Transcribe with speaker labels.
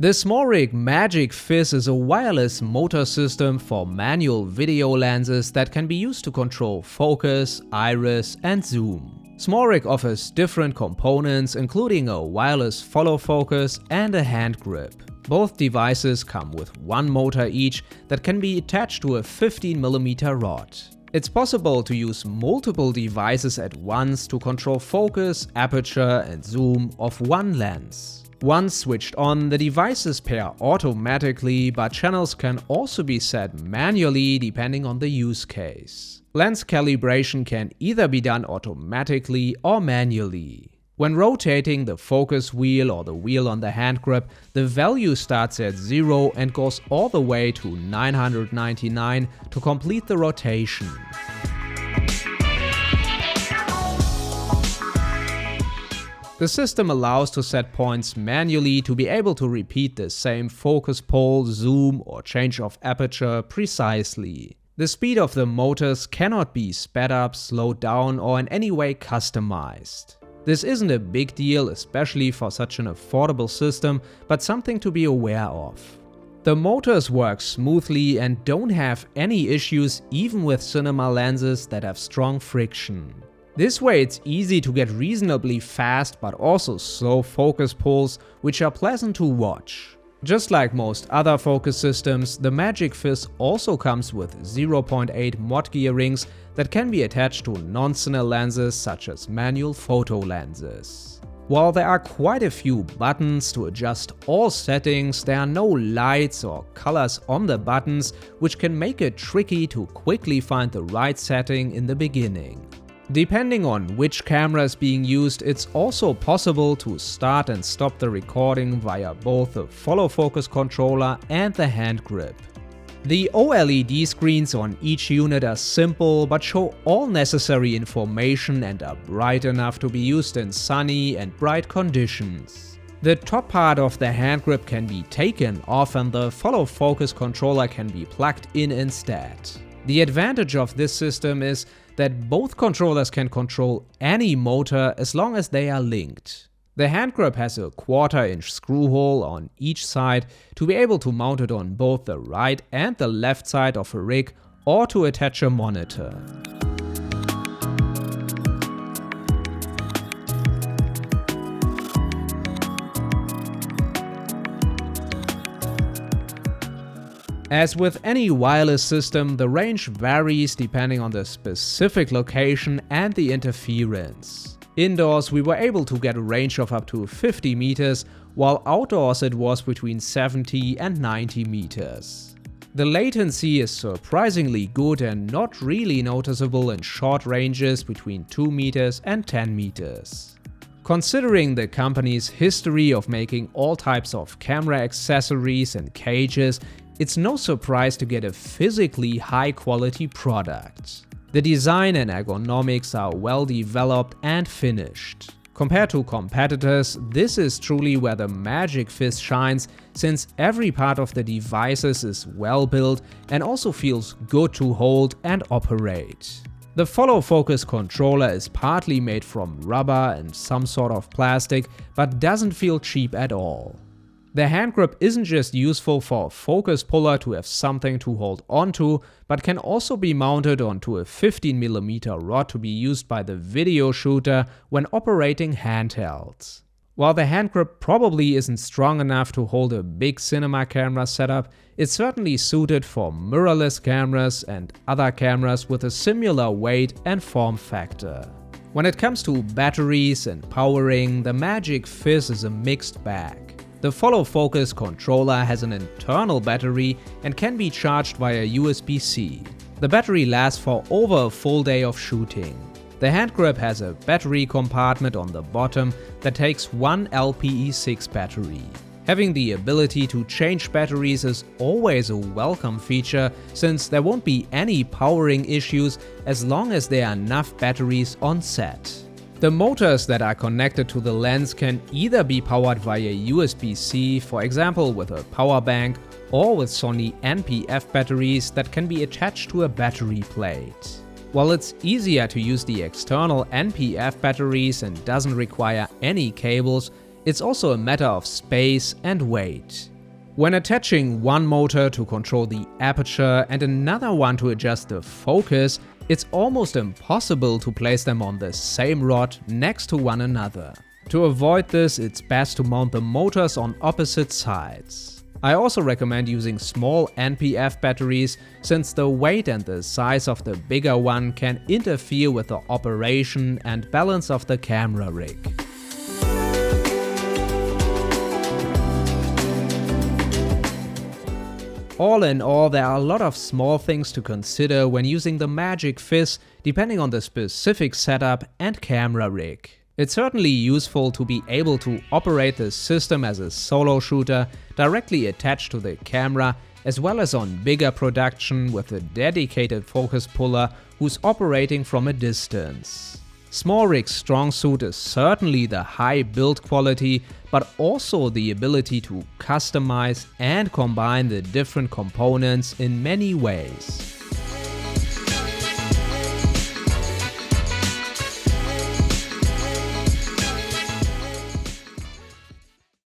Speaker 1: The SmallRig MagicFIZ is a wireless motor system for manual video lenses that can be used to control focus, iris, and zoom. SmallRig offers different components including a wireless follow focus and a hand grip. Both devices come with one motor each that can be attached to a 15mm rod. It's possible to use multiple devices at once to control focus, aperture, and zoom of one lens. Once switched on, the devices pair automatically, but channels can also be set manually depending on the use case. Lens calibration can either be done automatically or manually. When rotating the focus wheel or the wheel on the hand grip, the value starts at 0 and goes all the way to 999 to complete the rotation. The system allows to set points manually to be able to repeat the same focus pull, zoom, or change of aperture precisely. The speed of the motors cannot be sped up, slowed down, or in any way customized. This isn't a big deal, especially for such an affordable system, but something to be aware of. The motors work smoothly and don't have any issues even with cinema lenses that have strong friction. This way it's easy to get reasonably fast but also slow focus pulls, which are pleasant to watch. Just like most other focus systems, the MagicFIZ also comes with 0.8 mod gear rings that can be attached to non-cine lenses such as manual photo lenses. While there are quite a few buttons to adjust all settings, there are no lights or colors on the buttons, which can make it tricky to quickly find the right setting in the beginning. Depending on which camera is being used, it's also possible to start and stop the recording via both the follow focus controller and the hand grip. The OLED screens on each unit are simple but show all necessary information and are bright enough to be used in sunny and bright conditions. The top part of the hand grip can be taken off and the follow focus controller can be plugged in instead. The advantage of this system is that both controllers can control any motor as long as they are linked. The hand grip has a 1/4-inch screw hole on each side to be able to mount it on both the right and the left side of a rig or to attach a monitor. As with any wireless system, the range varies depending on the specific location and the interference. Indoors we were able to get a range of up to 50 meters, while outdoors it was between 70 and 90 meters. The latency is surprisingly good and not really noticeable in short ranges between 2 meters and 10 meters. Considering the company's history of making all types of camera accessories and cages, it's no surprise to get a physically high-quality product. The design and ergonomics are well developed and finished. Compared to competitors, this is truly where the MagicFIZ shines, since every part of the devices is well built and also feels good to hold and operate. The follow focus controller is partly made from rubber and some sort of plastic, but doesn't feel cheap at all. The hand grip isn't just useful for a focus puller to have something to hold onto, but can also be mounted onto a 15mm rod to be used by the video shooter when operating handhelds. While the hand grip probably isn't strong enough to hold a big cinema camera setup, it's certainly suited for mirrorless cameras and other cameras with a similar weight and form factor. When it comes to batteries and powering, the MagicFIZ is a mixed bag. The follow focus controller has an internal battery and can be charged via USB-C. The battery lasts for over a full day of shooting. The hand grip has a battery compartment on the bottom that takes one LPE6 battery. Having the ability to change batteries is always a welcome feature, since there won't be any powering issues as long as there are enough batteries on set. The motors that are connected to the lens can either be powered via USB-C, for example with a power bank, or with Sony NP-F batteries that can be attached to a battery plate. While it's easier to use the external NP-F batteries and doesn't require any cables, It's also a matter of space and weight. When attaching one motor to control the aperture and another one to adjust the focus, it's almost impossible to place them on the same rod next to one another. To avoid this, it's best to mount the motors on opposite sides. I also recommend using small NPF batteries, since the weight and the size of the bigger one can interfere with the operation and balance of the camera rig. All in all, there are a lot of small things to consider when using the MagicFIZ, depending on the specific setup and camera rig. It's certainly useful to be able to operate the system as a solo shooter directly attached to the camera, as well as on bigger production with a dedicated focus puller who's operating from a distance. SmallRig's strong suit is certainly the high build quality, but also the ability to customize and combine the different components in many ways.